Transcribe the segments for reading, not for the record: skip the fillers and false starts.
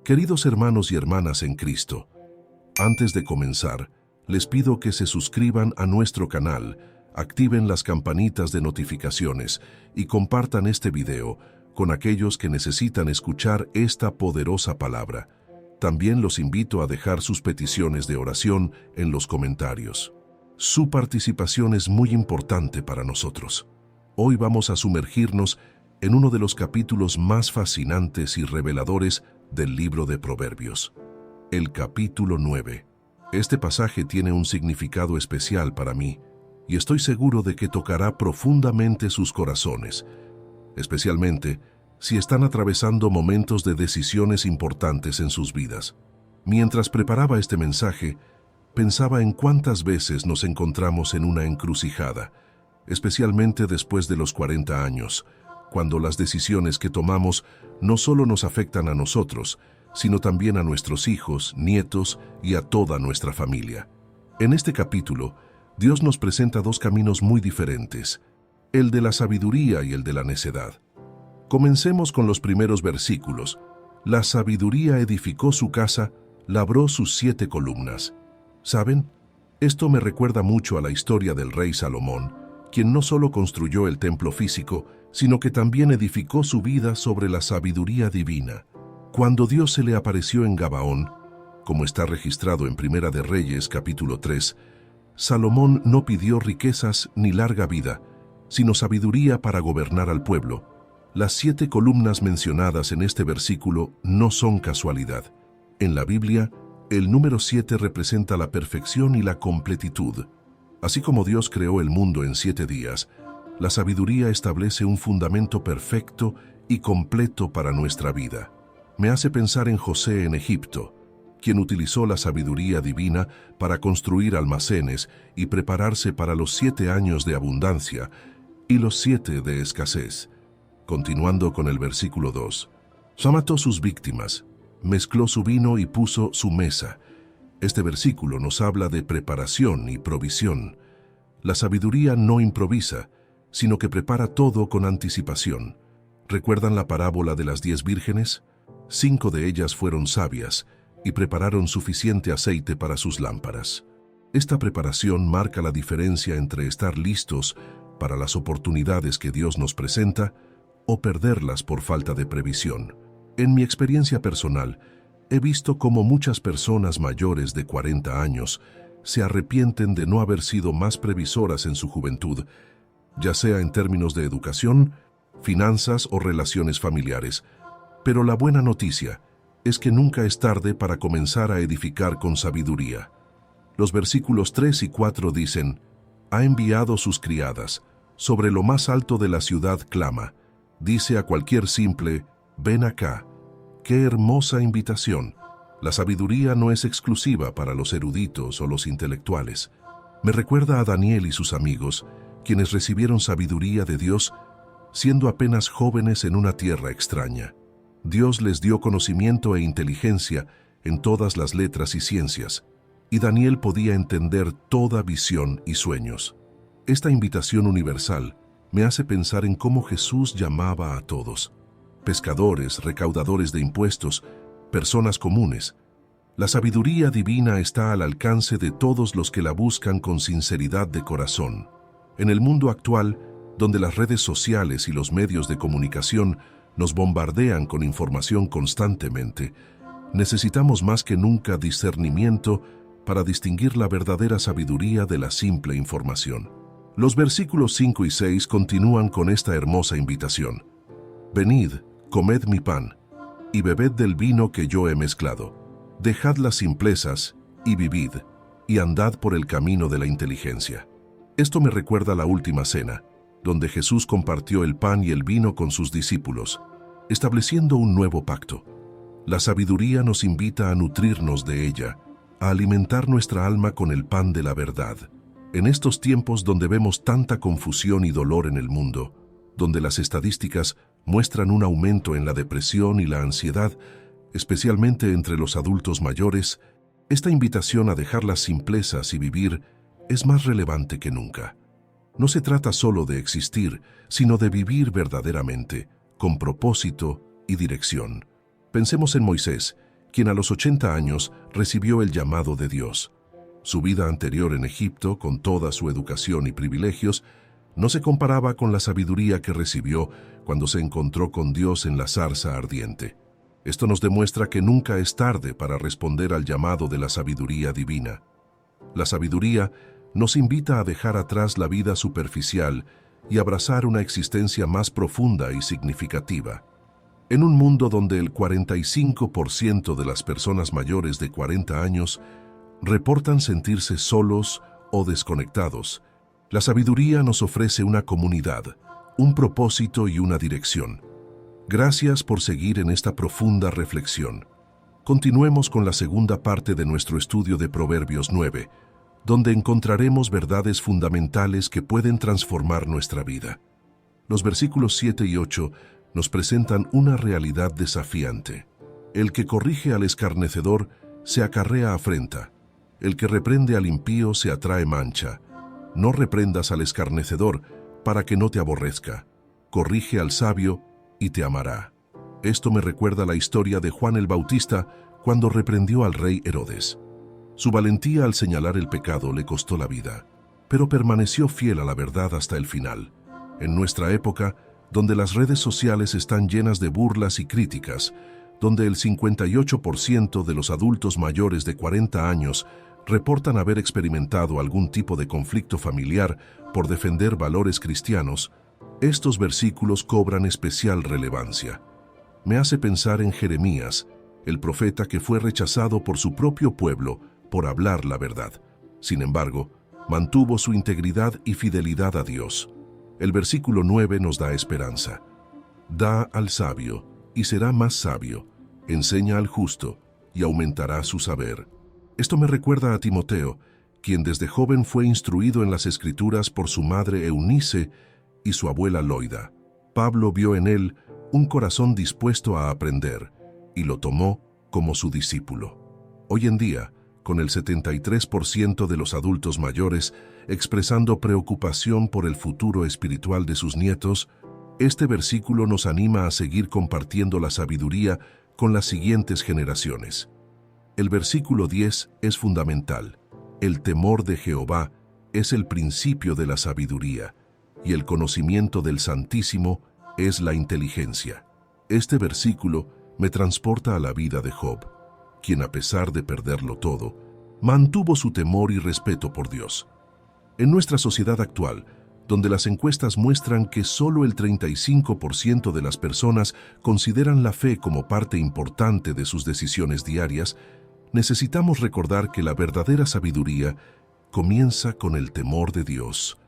Queridos hermanos y hermanas en Cristo, antes de comenzar, les pido que se suscriban a nuestro canal, activen las campanitas de notificaciones y compartan este video con aquellos que necesitan escuchar esta poderosa palabra. También los invito a dejar sus peticiones de oración en los comentarios. Su participación es muy importante para nosotros. Hoy vamos a sumergirnos en uno de los capítulos más fascinantes y reveladores del libro de Proverbios, el capítulo 9. Este pasaje tiene un significado especial para mí y estoy seguro de que tocará profundamente sus corazones, especialmente si están atravesando momentos de decisiones importantes en sus vidas. Mientras preparaba este mensaje, pensaba en cuántas veces nos encontramos en una encrucijada, especialmente después de los 40 años, cuando las decisiones que tomamos no solo nos afectan a nosotros, sino también a nuestros hijos, nietos y a toda nuestra familia. En este capítulo, Dios nos presenta dos caminos muy diferentes, el de la sabiduría y el de la necedad. Comencemos con los primeros versículos. La sabiduría edificó su casa, labró sus 7 columnas. ¿Saben? Esto me recuerda mucho a la historia del rey Salomón, quien no solo construyó el templo físico, sino que también edificó su vida sobre la sabiduría divina. Cuando Dios se le apareció en Gabaón, como está registrado en Primera de Reyes, capítulo 3, Salomón no pidió riquezas ni larga vida, sino sabiduría para gobernar al pueblo. Las 7 columnas mencionadas en este versículo no son casualidad. En la Biblia, el número 7 representa la perfección y la completitud. Así como Dios creó el mundo en 7 días, la sabiduría establece un fundamento perfecto y completo para nuestra vida. Me hace pensar en José en Egipto, quien utilizó la sabiduría divina para construir almacenes y prepararse para los 7 años de abundancia y los 7 de escasez. Continuando con el versículo 2. Mató sus víctimas, mezcló su vino y puso su mesa. Este versículo nos habla de preparación y provisión. La sabiduría no improvisa, sino que prepara todo con anticipación. ¿Recuerdan la parábola de las 10 vírgenes? 5 de ellas fueron sabias y prepararon suficiente aceite para sus lámparas. Esta preparación marca la diferencia entre estar listos para las oportunidades que Dios nos presenta o perderlas por falta de previsión. En mi experiencia personal, he visto cómo muchas personas mayores de 40 años se arrepienten de no haber sido más previsoras en su juventud, ya sea en términos de educación, finanzas o relaciones familiares. Pero la buena noticia es que nunca es tarde para comenzar a edificar con sabiduría. Los versículos 3 y 4 dicen: «Ha enviado sus criadas, sobre lo más alto de la ciudad clama, dice a cualquier simple, ven acá». ¡Qué hermosa invitación! La sabiduría no es exclusiva para los eruditos o los intelectuales. Me recuerda a Daniel y sus amigos, quienes recibieron sabiduría de Dios siendo apenas jóvenes en una tierra extraña. Dios les dio conocimiento e inteligencia en todas las letras y ciencias, y Daniel podía entender toda visión y sueños. Esta invitación universal me hace pensar en cómo Jesús llamaba a todos: pescadores, recaudadores de impuestos, personas comunes. La sabiduría divina está al alcance de todos los que la buscan con sinceridad de corazón. En el mundo actual, donde las redes sociales y los medios de comunicación nos bombardean con información constantemente, necesitamos más que nunca discernimiento para distinguir la verdadera sabiduría de la simple información. Los versículos 5 y 6 continúan con esta hermosa invitación: «Venid, comed mi pan, y bebed del vino que yo he mezclado. Dejad las simplezas, y vivid, y andad por el camino de la inteligencia». Esto me recuerda la última cena, donde Jesús compartió el pan y el vino con sus discípulos, estableciendo un nuevo pacto. La sabiduría nos invita a nutrirnos de ella, a alimentar nuestra alma con el pan de la verdad. En estos tiempos donde vemos tanta confusión y dolor en el mundo, donde las estadísticas muestran un aumento en la depresión y la ansiedad, especialmente entre los adultos mayores, esta invitación a dejar las simplezas y vivir es más relevante que nunca. No se trata solo de existir, sino de vivir verdaderamente, con propósito y dirección. Pensemos en Moisés, quien a los 80 años recibió el llamado de Dios. Su vida anterior en Egipto, con toda su educación y privilegios, no se comparaba con la sabiduría que recibió cuando se encontró con Dios en la zarza ardiente. Esto nos demuestra que nunca es tarde para responder al llamado de la sabiduría divina. La sabiduría nos invita a dejar atrás la vida superficial y abrazar una existencia más profunda y significativa. En un mundo donde el 45% de las personas mayores de 40 años reportan sentirse solos o desconectados, la sabiduría nos ofrece una comunidad, un propósito y una dirección. Gracias por seguir en esta profunda reflexión. Continuemos con la segunda parte de nuestro estudio de Proverbios 9, donde encontraremos verdades fundamentales que pueden transformar nuestra vida. Los versículos 7 y 8 nos presentan una realidad desafiante. El que corrige al escarnecedor se acarrea afrenta. El que reprende al impío se atrae mancha. No reprendas al escarnecedor para que no te aborrezca. Corrige al sabio y te amará. Esto me recuerda la historia de Juan el Bautista cuando reprendió al rey Herodes. Su valentía al señalar el pecado le costó la vida, pero permaneció fiel a la verdad hasta el final. En nuestra época, donde las redes sociales están llenas de burlas y críticas, donde el 58% de los adultos mayores de 40 años reportan haber experimentado algún tipo de conflicto familiar por defender valores cristianos, estos versículos cobran especial relevancia. Me hace pensar en Jeremías, el profeta que fue rechazado por su propio pueblo por hablar la verdad. Sin embargo, mantuvo su integridad y fidelidad a Dios. El versículo 9 nos da esperanza. Da al sabio, y será más sabio. Enseña al justo, y aumentará su saber. Esto me recuerda a Timoteo, quien desde joven fue instruido en las Escrituras por su madre Eunice y su abuela Loida. Pablo vio en él un corazón dispuesto a aprender, y lo tomó como su discípulo. Hoy en día, con el 73% de los adultos mayores expresando preocupación por el futuro espiritual de sus nietos, este versículo nos anima a seguir compartiendo la sabiduría con las siguientes generaciones. El versículo 10 es fundamental. El temor de Jehová es el principio de la sabiduría, y el conocimiento del Santísimo es la inteligencia. Este versículo me transporta a la vida de Job, quien a pesar de perderlo todo, mantuvo su temor y respeto por Dios. En nuestra sociedad actual, donde las encuestas muestran que solo el 35% de las personas consideran la fe como parte importante de sus decisiones diarias, necesitamos recordar que la verdadera sabiduría comienza con el temor de Dios.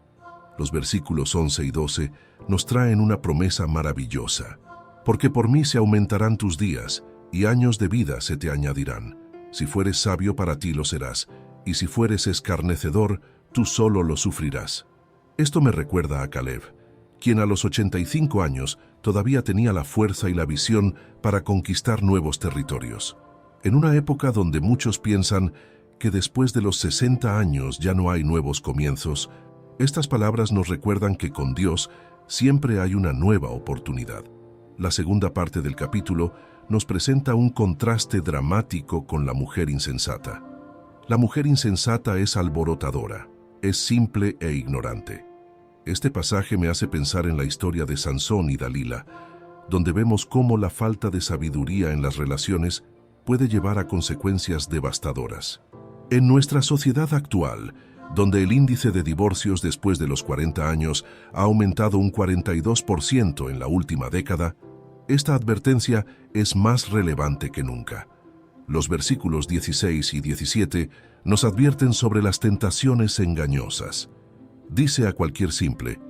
Los versículos 11 y 12 nos traen una promesa maravillosa. Porque por mí se aumentarán tus días, y años de vida se te añadirán. Si fueres sabio, para ti lo serás, y si fueres escarnecedor, tú solo lo sufrirás. Esto me recuerda a Caleb, quien a los 85 años todavía tenía la fuerza y la visión para conquistar nuevos territorios. En una época donde muchos piensan que después de los 60 años ya no hay nuevos comienzos, estas palabras nos recuerdan que con Dios siempre hay una nueva oportunidad. La segunda parte del capítulo nos presenta un contraste dramático con la mujer insensata. La mujer insensata es alborotadora, es simple e ignorante. Este pasaje me hace pensar en la historia de Sansón y Dalila, donde vemos cómo la falta de sabiduría en las relaciones puede llevar a consecuencias devastadoras. En nuestra sociedad actual, donde el índice de divorcios después de los 40 años ha aumentado un 42% en la última década, esta advertencia es más relevante que nunca. Los versículos 16 y 17 nos advierten sobre las tentaciones engañosas. Dice a cualquier simple,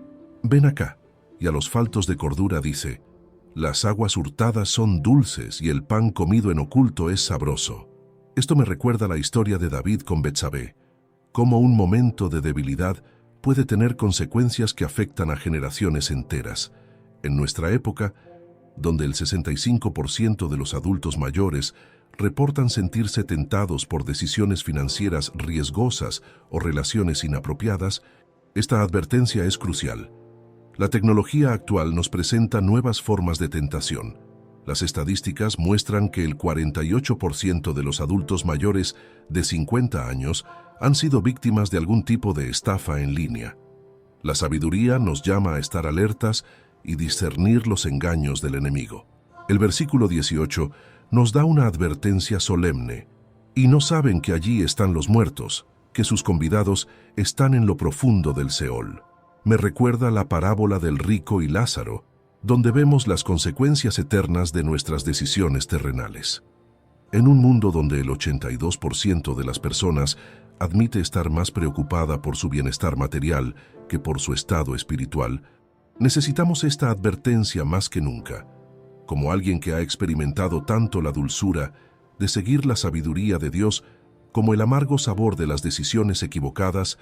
ven acá, y a los faltos de cordura dice, las aguas hurtadas son dulces y el pan comido en oculto es sabroso. Esto me recuerda la historia de David con Betsabé, cómo un momento de debilidad puede tener consecuencias que afectan a generaciones enteras. En nuestra época, donde el 65% de los adultos mayores reportan sentirse tentados por decisiones financieras riesgosas o relaciones inapropiadas, esta advertencia es crucial. La tecnología actual nos presenta nuevas formas de tentación. Las estadísticas muestran que el 48% de los adultos mayores de 50 años han sido víctimas de algún tipo de estafa en línea. La sabiduría nos llama a estar alertas y discernir los engaños del enemigo. El versículo 18 nos da una advertencia solemne. Y no saben que allí están los muertos, que sus convidados están en lo profundo del Seol. Me recuerda la parábola del rico y Lázaro, donde vemos las consecuencias eternas de nuestras decisiones terrenales. En un mundo donde el 82% de las personas admite estar más preocupada por su bienestar material que por su estado espiritual, necesitamos esta advertencia más que nunca. Como alguien que ha experimentado tanto la dulzura de seguir la sabiduría de Dios como el amargo sabor de las decisiones equivocadas,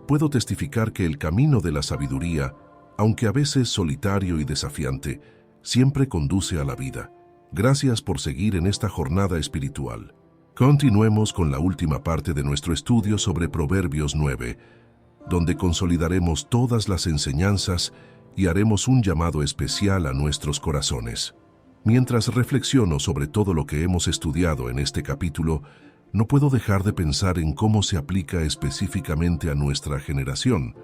puedo testificar que el camino de la sabiduría, aunque a veces solitario y desafiante, siempre conduce a la vida. Gracias por seguir en esta jornada espiritual. Continuemos con la última parte de nuestro estudio sobre Proverbios 9, donde consolidaremos todas las enseñanzas y haremos un llamado especial a nuestros corazones. Mientras reflexiono sobre todo lo que hemos estudiado en este capítulo, no puedo dejar de pensar en cómo se aplica específicamente a nuestra generación,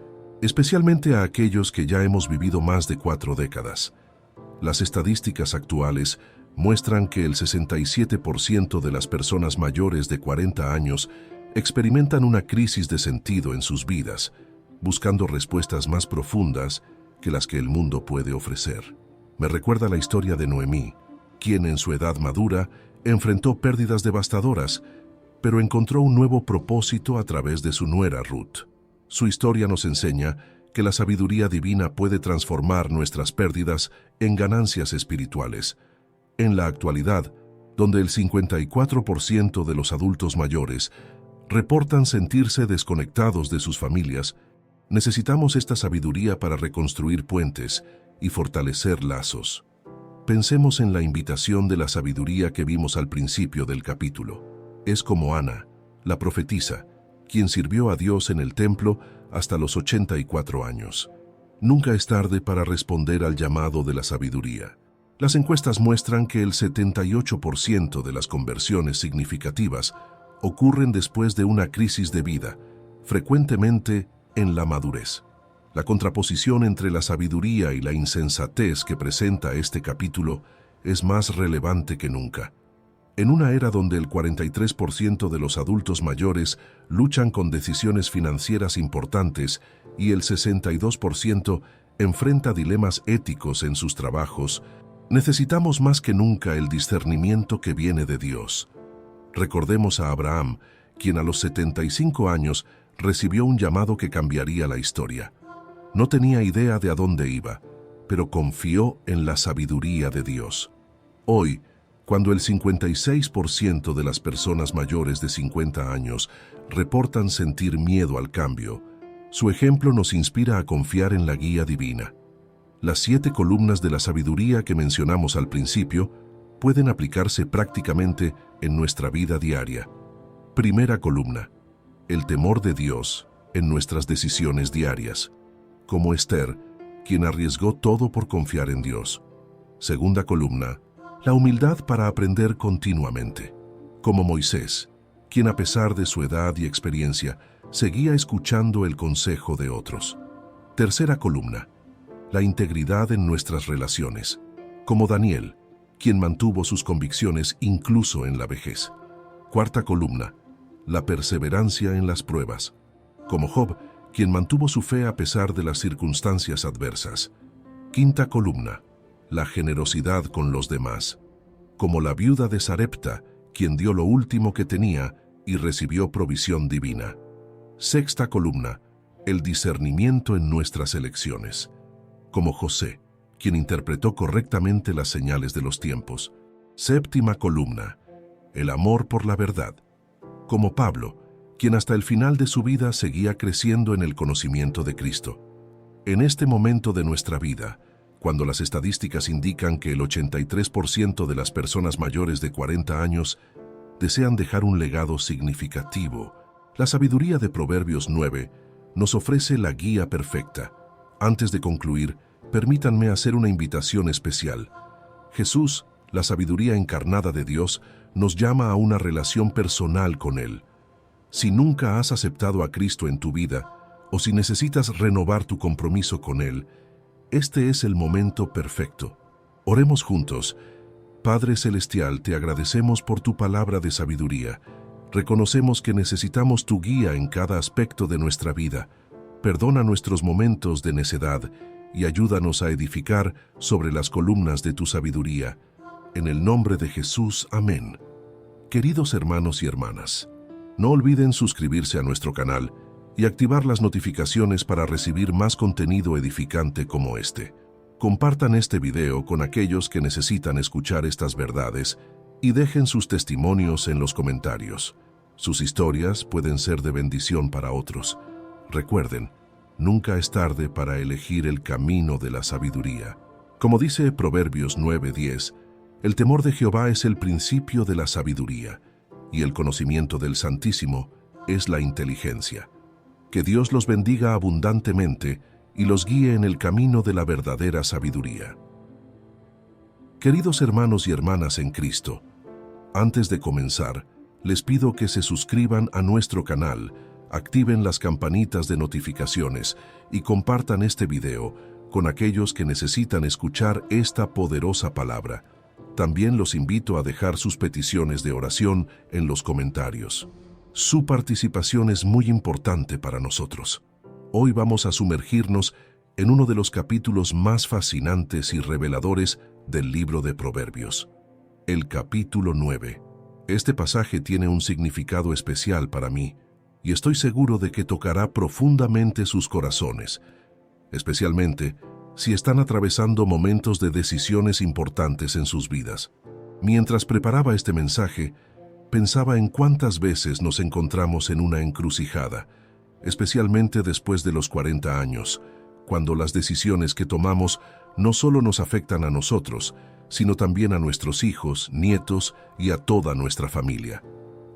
especialmente a aquellos que ya hemos vivido más de 4 décadas. Las estadísticas actuales muestran que el 67% de las personas mayores de 40 años experimentan una crisis de sentido en sus vidas, buscando respuestas más profundas que las que el mundo puede ofrecer. Me recuerda la historia de Noemí, quien en su edad madura enfrentó pérdidas devastadoras, pero encontró un nuevo propósito a través de su nuera Ruth. Su historia nos enseña que la sabiduría divina puede transformar nuestras pérdidas en ganancias espirituales. En la actualidad, donde el 54% de los adultos mayores reportan sentirse desconectados de sus familias, necesitamos esta sabiduría para reconstruir puentes y fortalecer lazos. Pensemos en la invitación de la sabiduría que vimos al principio del capítulo. Es como Ana, la profetisa, quien sirvió a Dios en el templo hasta los 84 años. Nunca es tarde para responder al llamado de la sabiduría. Las encuestas muestran que el 78% de las conversiones significativas ocurren después de una crisis de vida, frecuentemente en la madurez. La contraposición entre la sabiduría y la insensatez que presenta este capítulo es más relevante que nunca. En una era donde el 43% de los adultos mayores luchan con decisiones financieras importantes y el 62% enfrenta dilemas éticos en sus trabajos, necesitamos más que nunca el discernimiento que viene de Dios. Recordemos a Abraham, quien a los 75 años recibió un llamado que cambiaría la historia. No tenía idea de a dónde iba, pero confió en la sabiduría de Dios. Hoy, cuando el 56% de las personas mayores de 50 años reportan sentir miedo al cambio, su ejemplo nos inspira a confiar en la guía divina. Las 7 columnas de la sabiduría que mencionamos al principio pueden aplicarse prácticamente en nuestra vida diaria. Primera columna: el temor de Dios en nuestras decisiones diarias, como Esther, quien arriesgó todo por confiar en Dios. Segunda columna: la humildad para aprender continuamente, como Moisés, quien a pesar de su edad y experiencia, seguía escuchando el consejo de otros. Tercera columna: la integridad en nuestras relaciones, como Daniel, quien mantuvo sus convicciones incluso en la vejez. Cuarta columna: la perseverancia en las pruebas, como Job, quien mantuvo su fe a pesar de las circunstancias adversas. Quinta columna: la generosidad con los demás, como la viuda de Sarepta, quien dio lo último que tenía y recibió provisión divina. Sexta columna: el discernimiento en nuestras elecciones, como José, quien interpretó correctamente las señales de los tiempos. Séptima columna: el amor por la verdad, como Pablo, quien hasta el final de su vida seguía creciendo en el conocimiento de Cristo. En este momento de nuestra vida, cuando las estadísticas indican que el 83% de las personas mayores de 40 años desean dejar un legado significativo, la sabiduría de Proverbios 9 nos ofrece la guía perfecta. Antes de concluir, permítanme hacer una invitación especial. Jesús La sabiduría encarnada de Dios nos llama a una relación personal con Él. Si nunca has aceptado a Cristo en tu vida, o si necesitas renovar tu compromiso con Él, este es el momento perfecto. Oremos juntos. Padre Celestial, te agradecemos por tu palabra de sabiduría. Reconocemos que necesitamos tu guía en cada aspecto de nuestra vida. Perdona nuestros momentos de necedad y ayúdanos a edificar sobre las columnas de tu sabiduría. En el nombre de Jesús, amén. Queridos hermanos y hermanas, no olviden suscribirse a nuestro canal y activar las notificaciones para recibir más contenido edificante como este. Compartan este video con aquellos que necesitan escuchar estas verdades y dejen sus testimonios en los comentarios. Sus historias pueden ser de bendición para otros. Recuerden, nunca es tarde para elegir el camino de la sabiduría. Como dice Proverbios 9:10, el temor de Jehová es el principio de la sabiduría, y el conocimiento del Santísimo es la inteligencia. Que Dios los bendiga abundantemente y los guíe en el camino de la verdadera sabiduría. Queridos hermanos y hermanas en Cristo, antes de comenzar, les pido que se suscriban a nuestro canal, activen las campanitas de notificaciones y compartan este video con aquellos que necesitan escuchar esta poderosa palabra. También los invito a dejar sus peticiones de oración en los comentarios. Su participación es muy importante para nosotros. Hoy vamos a sumergirnos en uno de los capítulos más fascinantes y reveladores del libro de Proverbios, el capítulo 9. Este pasaje tiene un significado especial para mí y estoy seguro de que tocará profundamente sus corazones, especialmente si están atravesando momentos de decisiones importantes en sus vidas. Mientras preparaba este mensaje, pensaba en cuántas veces nos encontramos en una encrucijada, especialmente después de los 40 años, cuando las decisiones que tomamos no solo nos afectan a nosotros, sino también a nuestros hijos, nietos y a toda nuestra familia.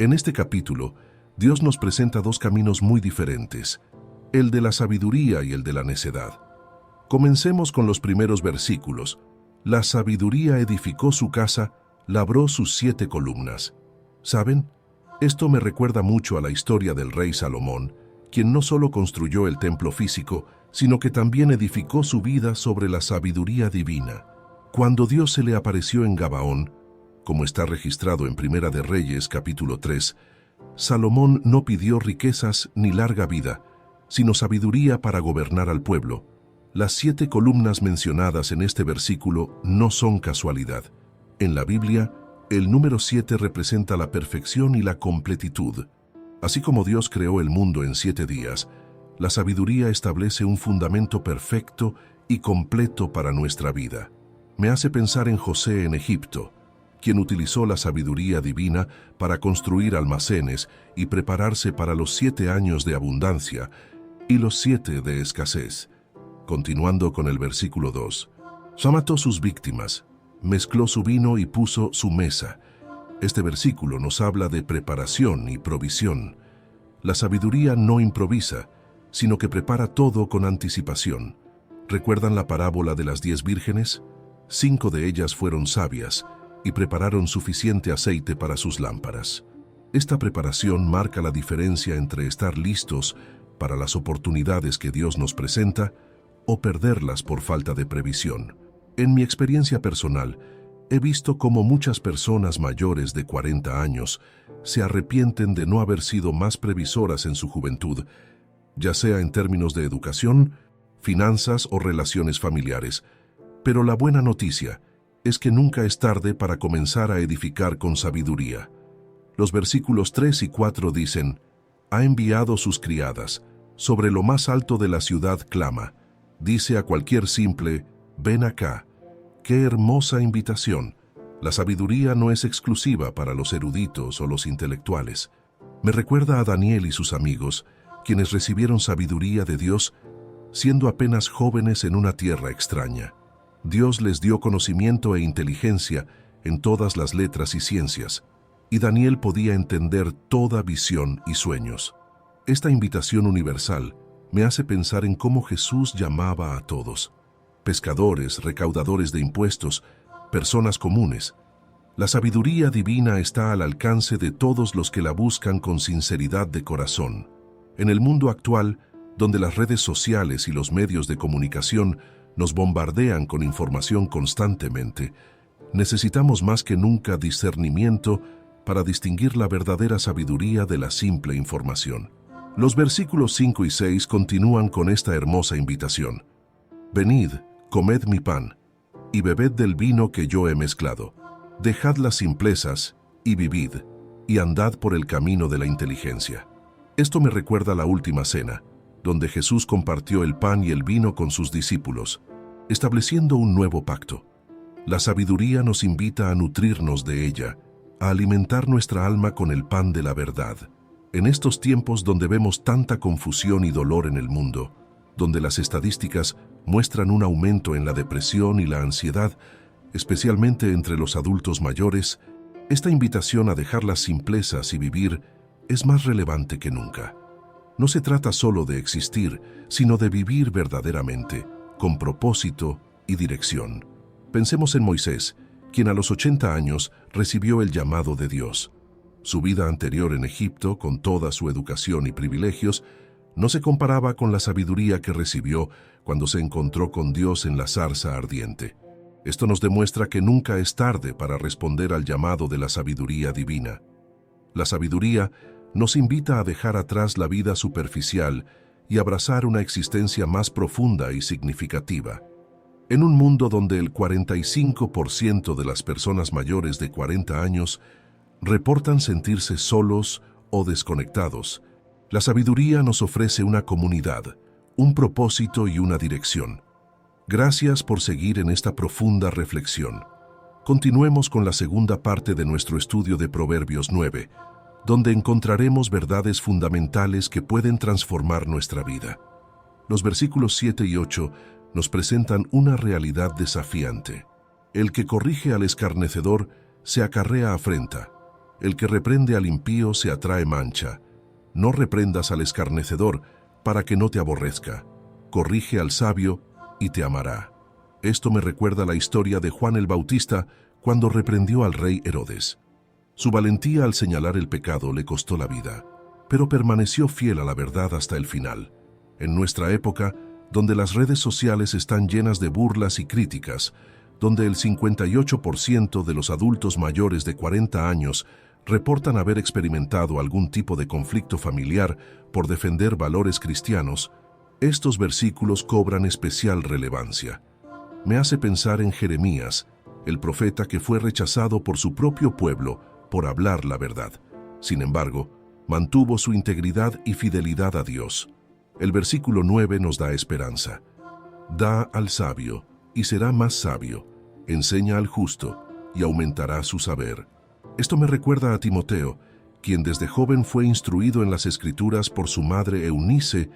En este capítulo, Dios nos presenta dos caminos muy diferentes, el de la sabiduría y el de la necedad. Comencemos con los primeros versículos. La sabiduría edificó su casa, labró sus 7 columnas. ¿Saben? Esto me recuerda mucho a la historia del rey Salomón, quien no solo construyó el templo físico, sino que también edificó su vida sobre la sabiduría divina. Cuando Dios se le apareció en Gabaón, como está registrado en Primera de Reyes, capítulo 3, Salomón no pidió riquezas ni larga vida, sino sabiduría para gobernar al pueblo. Las 7 columnas mencionadas en este versículo no son casualidad. En la Biblia, el número 7 representa la perfección y la completitud. Así como Dios creó el mundo en 7 días, la sabiduría establece un fundamento perfecto y completo para nuestra vida. Me hace pensar en José en Egipto, quien utilizó la sabiduría divina para construir almacenes y prepararse para los 7 años de abundancia y los 7 de escasez. Continuando con el versículo 2, mató sus víctimas, mezcló su vino y puso su mesa. Este versículo nos habla de preparación y provisión. La sabiduría no improvisa, sino que prepara todo con anticipación. ¿Recuerdan la parábola de las 10 vírgenes? 5 de ellas fueron sabias y prepararon suficiente aceite para sus lámparas. Esta preparación marca la diferencia entre estar listos para las oportunidades que Dios nos presenta o perderlas por falta de previsión. En mi experiencia personal, he visto cómo muchas personas mayores de 40 años se arrepienten de no haber sido más previsoras en su juventud, ya sea en términos de educación, finanzas o relaciones familiares. Pero la buena noticia es que nunca es tarde para comenzar a edificar con sabiduría. Los versículos 3 y 4 dicen: «Ha enviado sus criadas, sobre lo más alto de la ciudad clama, dice a cualquier simple: ven acá». ¡Qué hermosa invitación! La sabiduría no es exclusiva para los eruditos o los intelectuales. Me recuerda a Daniel y sus amigos, quienes recibieron sabiduría de Dios siendo apenas jóvenes en una tierra extraña. Dios les dio conocimiento e inteligencia en todas las letras y ciencias, y Daniel podía entender toda visión y sueños. Esta invitación universal me hace pensar en cómo Jesús llamaba a todos: pescadores, recaudadores de impuestos, personas comunes, La sabiduría divina está al alcance de todos los que la buscan con sinceridad de corazón. En el mundo actual, donde las redes sociales y los medios de comunicación nos bombardean con información constantemente, necesitamos más que nunca discernimiento para distinguir la verdadera sabiduría de la simple información. Los versículos 5 y 6 continúan con esta hermosa invitación. Venid, comed mi pan, y bebed del vino que yo he mezclado. Dejad las simplezas, y vivid, y andad por el camino de la inteligencia. Esto me recuerda la última cena, donde Jesús compartió el pan y el vino con sus discípulos, estableciendo un nuevo pacto. La sabiduría nos invita a nutrirnos de ella, a alimentar nuestra alma con el pan de la verdad. En estos tiempos donde vemos tanta confusión y dolor en el mundo, donde las estadísticas muestran un aumento en la depresión y la ansiedad, especialmente entre los adultos mayores, esta invitación a dejar las simplezas y vivir es más relevante que nunca. No se trata solo de existir, sino de vivir verdaderamente, con propósito y dirección. Pensemos en Moisés, quien a los 80 años recibió el llamado de Dios. Su vida anterior en Egipto, con toda su educación y privilegios, no se comparaba con la sabiduría que recibió cuando se encontró con Dios en la zarza ardiente. Esto nos demuestra que nunca es tarde para responder al llamado de la sabiduría divina. La sabiduría nos invita a dejar atrás la vida superficial y abrazar una existencia más profunda y significativa. En un mundo donde el 45% de las personas mayores de 40 años reportan sentirse solos o desconectados, la sabiduría nos ofrece una comunidad, un propósito y una dirección. Gracias por seguir en esta profunda reflexión. Continuemos con la segunda parte de nuestro estudio de Proverbios 9, donde encontraremos verdades fundamentales que pueden transformar nuestra vida. Los versículos 7 y 8 nos presentan una realidad desafiante. El que corrige al escarnecedor se acarrea afrenta. El que reprende al impío se atrae mancha. No reprendas al escarnecedor para que no te aborrezca. Corrige al sabio y te amará. Esto me recuerda la historia de Juan el Bautista cuando reprendió al rey Herodes. Su valentía al señalar el pecado le costó la vida, pero permaneció fiel a la verdad hasta el final. En nuestra época, donde las redes sociales están llenas de burlas y críticas, donde el 58% de los adultos mayores de 40 años reportan haber experimentado algún tipo de conflicto familiar por defender valores cristianos, estos versículos cobran especial relevancia. Me hace pensar en Jeremías, el profeta que fue rechazado por su propio pueblo por hablar la verdad. Sin embargo, mantuvo su integridad y fidelidad a Dios. El versículo 9 nos da esperanza. Da al sabio, y será más sabio. Enseña al justo, y aumentará su saber. Esto me recuerda a Timoteo, quien desde joven fue instruido en las Escrituras por su madre Eunice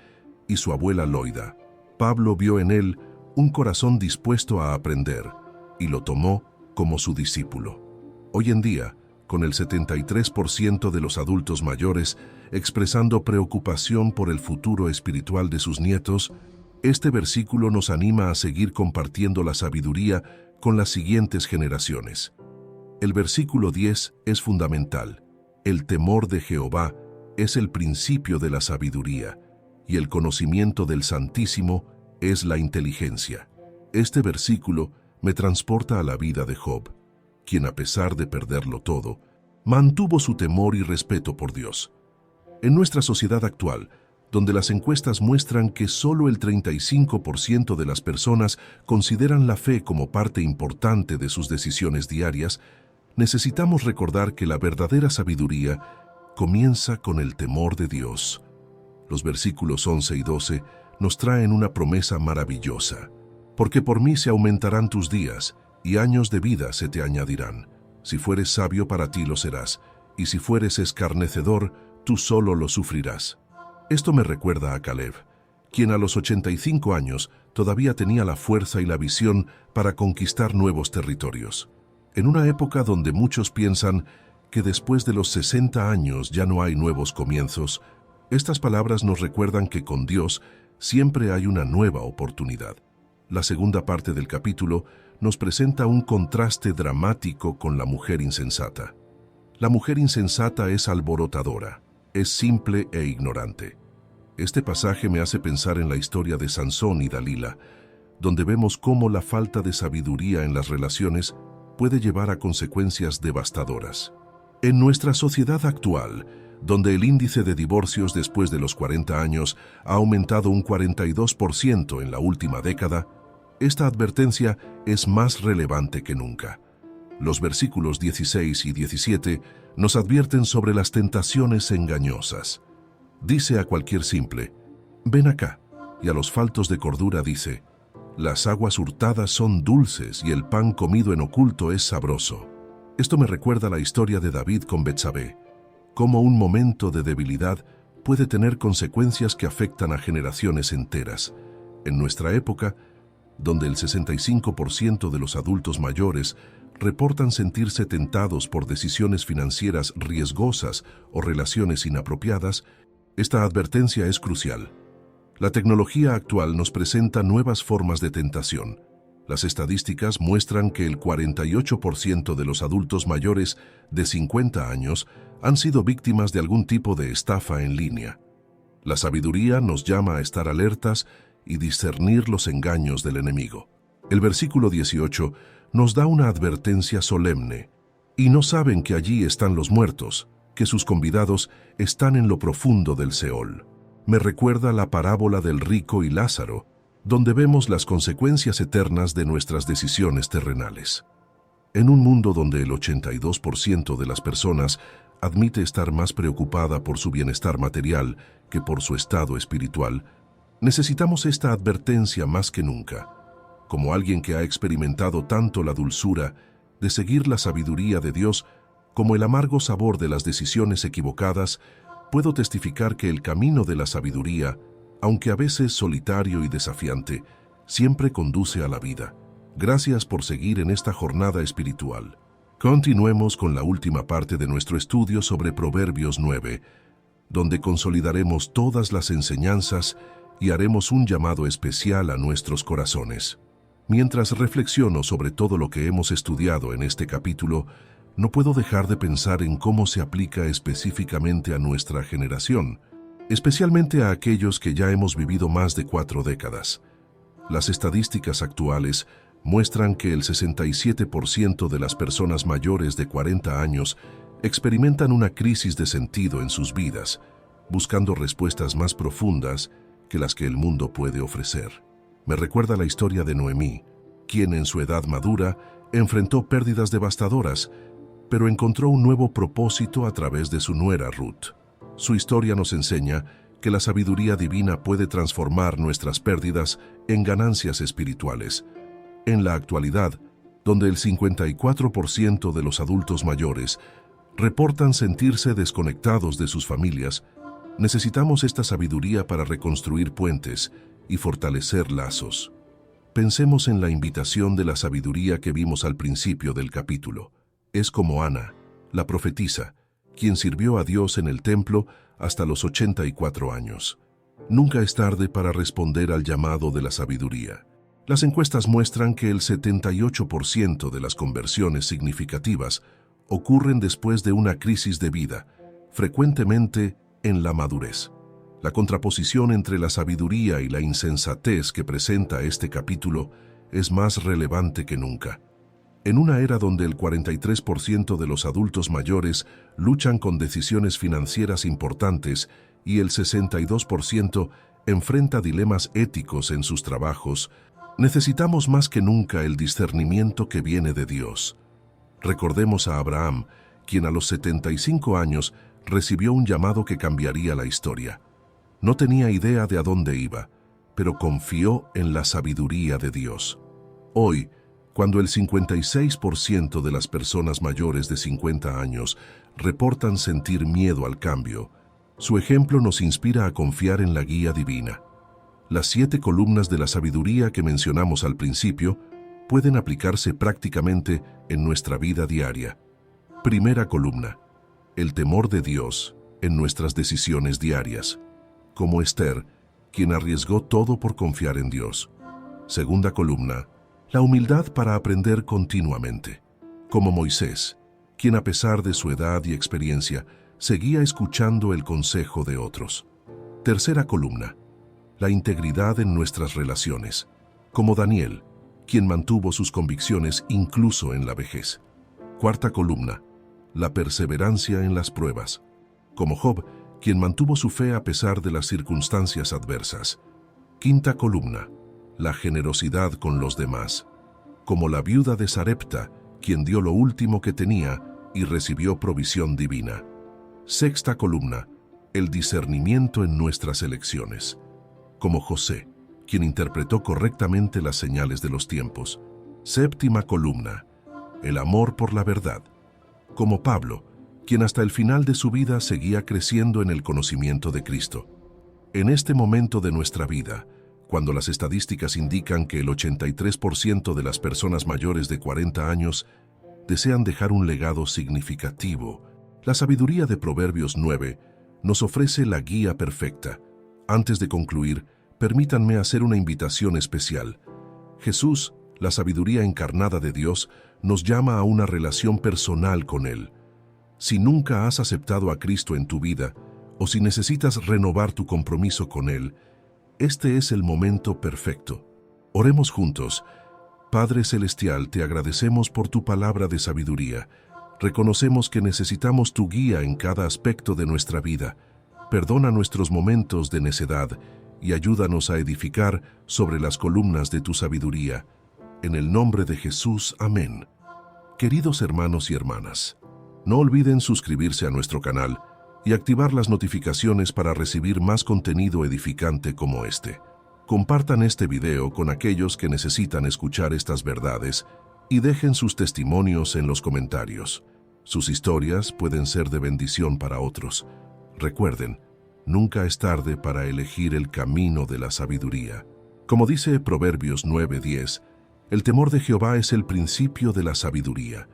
y su abuela Loida. Pablo vio en él un corazón dispuesto a aprender, y lo tomó como su discípulo. Hoy en día, con el 73% de los adultos mayores expresando preocupación por el futuro espiritual de sus nietos, este versículo nos anima a seguir compartiendo la sabiduría con las siguientes generaciones. El versículo 10 es fundamental. El temor de Jehová es el principio de la sabiduría, y el conocimiento del Santísimo es la inteligencia. Este versículo me transporta a la vida de Job, quien a pesar de perderlo todo, mantuvo su temor y respeto por Dios. En nuestra sociedad actual, donde las encuestas muestran que solo el 35% de las personas consideran la fe como parte importante de sus decisiones diarias, necesitamos recordar que la verdadera sabiduría comienza con el temor de Dios. Los versículos 11 y 12 nos traen una promesa maravillosa. Porque por mí se aumentarán tus días, y años de vida se te añadirán. Si fueres sabio, para ti lo serás, y si fueres escarnecedor, tú solo lo sufrirás. Esto me recuerda a Caleb, quien a los 85 años todavía tenía la fuerza y la visión para conquistar nuevos territorios. En una época donde muchos piensan que después de los 60 años ya no hay nuevos comienzos, estas palabras nos recuerdan que con Dios siempre hay una nueva oportunidad. La segunda parte del capítulo nos presenta un contraste dramático con la mujer insensata. La mujer insensata es alborotadora, es simple e ignorante. Este pasaje me hace pensar en la historia de Sansón y Dalila, donde vemos cómo la falta de sabiduría en las relaciones puede llevar a consecuencias devastadoras. En nuestra sociedad actual, donde el índice de divorcios después de los 40 años ha aumentado un 42% en la última década, esta advertencia es más relevante que nunca. Los versículos 16 y 17 nos advierten sobre las tentaciones engañosas. Dice a cualquier simple, «Ven acá», y a los faltos de cordura dice, «Las aguas hurtadas son dulces y el pan comido en oculto es sabroso». Esto me recuerda la historia de David con Betsabé, cómo un momento de debilidad puede tener consecuencias que afectan a generaciones enteras. En nuestra época, donde el 65% de los adultos mayores reportan sentirse tentados por decisiones financieras riesgosas o relaciones inapropiadas, esta advertencia es crucial. La tecnología actual nos presenta nuevas formas de tentación. Las estadísticas muestran que el 48% de los adultos mayores de 50 años han sido víctimas de algún tipo de estafa en línea. La sabiduría nos llama a estar alertas y discernir los engaños del enemigo. El versículo 18 nos da una advertencia solemne. Y no saben que allí están los muertos, que sus convidados están en lo profundo del Seol. Me recuerda la parábola del rico y Lázaro, donde vemos las consecuencias eternas de nuestras decisiones terrenales. En un mundo donde el 82% de las personas admite estar más preocupada por su bienestar material que por su estado espiritual, necesitamos esta advertencia más que nunca. Como alguien que ha experimentado tanto la dulzura de seguir la sabiduría de Dios como el amargo sabor de las decisiones equivocadas, puedo testificar que el camino de la sabiduría, aunque a veces solitario y desafiante, siempre conduce a la vida. Gracias por seguir en esta jornada espiritual. Continuemos con la última parte de nuestro estudio sobre Proverbios 9, donde consolidaremos todas las enseñanzas y haremos un llamado especial a nuestros corazones. Mientras reflexiono sobre todo lo que hemos estudiado en este capítulo, no puedo dejar de pensar en cómo se aplica específicamente a nuestra generación, especialmente a aquellos que ya hemos vivido más de 4 décadas. Las estadísticas actuales muestran que el 67% de las personas mayores de 40 años experimentan una crisis de sentido en sus vidas, buscando respuestas más profundas que las que el mundo puede ofrecer. Me recuerda la historia de Noemí, quien en su edad madura enfrentó pérdidas devastadoras, pero encontró un nuevo propósito a través de su nuera Ruth. Su historia nos enseña que la sabiduría divina puede transformar nuestras pérdidas en ganancias espirituales. En la actualidad, donde el 54% de los adultos mayores reportan sentirse desconectados de sus familias, necesitamos esta sabiduría para reconstruir puentes y fortalecer lazos. Pensemos en la invitación de la sabiduría que vimos al principio del capítulo. Es como Ana, la profetisa, quien sirvió a Dios en el templo hasta los 84 años. Nunca es tarde para responder al llamado de la sabiduría. Las encuestas muestran que el 78% de las conversiones significativas ocurren después de una crisis de vida, frecuentemente en la madurez. La contraposición entre la sabiduría y la insensatez que presenta este capítulo es más relevante que nunca. En una era donde el 43% de los adultos mayores luchan con decisiones financieras importantes y el 62% enfrenta dilemas éticos en sus trabajos, necesitamos más que nunca el discernimiento que viene de Dios. Recordemos a Abraham, quien a los 75 años recibió un llamado que cambiaría la historia. No tenía idea de a dónde iba, pero confió en la sabiduría de Dios. Hoy, cuando el 56% de las personas mayores de 50 años reportan sentir miedo al cambio, su ejemplo nos inspira a confiar en la guía divina. Las 7 columnas de la sabiduría que mencionamos al principio pueden aplicarse prácticamente en nuestra vida diaria. Primera columna: el temor de Dios en nuestras decisiones diarias, como Esther, quien arriesgó todo por confiar en Dios. Segunda columna: La humildad para aprender continuamente, como Moisés, quien a pesar de su edad y experiencia, seguía escuchando el consejo de otros. Tercera columna, la integridad en nuestras relaciones, como Daniel, quien mantuvo sus convicciones incluso en la vejez. Cuarta columna, la perseverancia en las pruebas, como Job, quien mantuvo su fe a pesar de las circunstancias adversas. Quinta columna, la generosidad con los demás, como la viuda de Sarepta, quien dio lo último que tenía y recibió provisión divina. Sexta columna, el discernimiento en nuestras elecciones, como José, quien interpretó correctamente las señales de los tiempos. Séptima columna, el amor por la verdad, como Pablo, quien hasta el final de su vida seguía creciendo en el conocimiento de Cristo. En este momento de nuestra vida, cuando las estadísticas indican que el 83% de las personas mayores de 40 años desean dejar un legado significativo, la sabiduría de Proverbios 9 nos ofrece la guía perfecta. Antes de concluir, permítanme hacer una invitación especial. Jesús, la sabiduría encarnada de Dios, nos llama a una relación personal con Él. Si nunca has aceptado a Cristo en tu vida, o si necesitas renovar tu compromiso con Él, este es el momento perfecto. Oremos juntos. Padre Celestial, te agradecemos por tu palabra de sabiduría. Reconocemos que necesitamos tu guía en cada aspecto de nuestra vida. Perdona nuestros momentos de necedad y ayúdanos a edificar sobre las columnas de tu sabiduría. En el nombre de Jesús, amén. Queridos hermanos y hermanas, no olviden suscribirse a nuestro canal y activar las notificaciones para recibir más contenido edificante como este. Compartan este video con aquellos que necesitan escuchar estas verdades y dejen sus testimonios en los comentarios. Sus historias pueden ser de bendición para otros. Recuerden, nunca es tarde para elegir el camino de la sabiduría. Como dice Proverbios 9:10, el temor de Jehová es el principio de la sabiduría,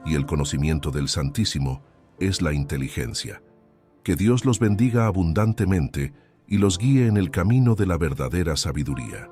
y el conocimiento del Santísimo es la inteligencia. Que Dios los bendiga abundantemente y los guíe en el camino de la verdadera sabiduría.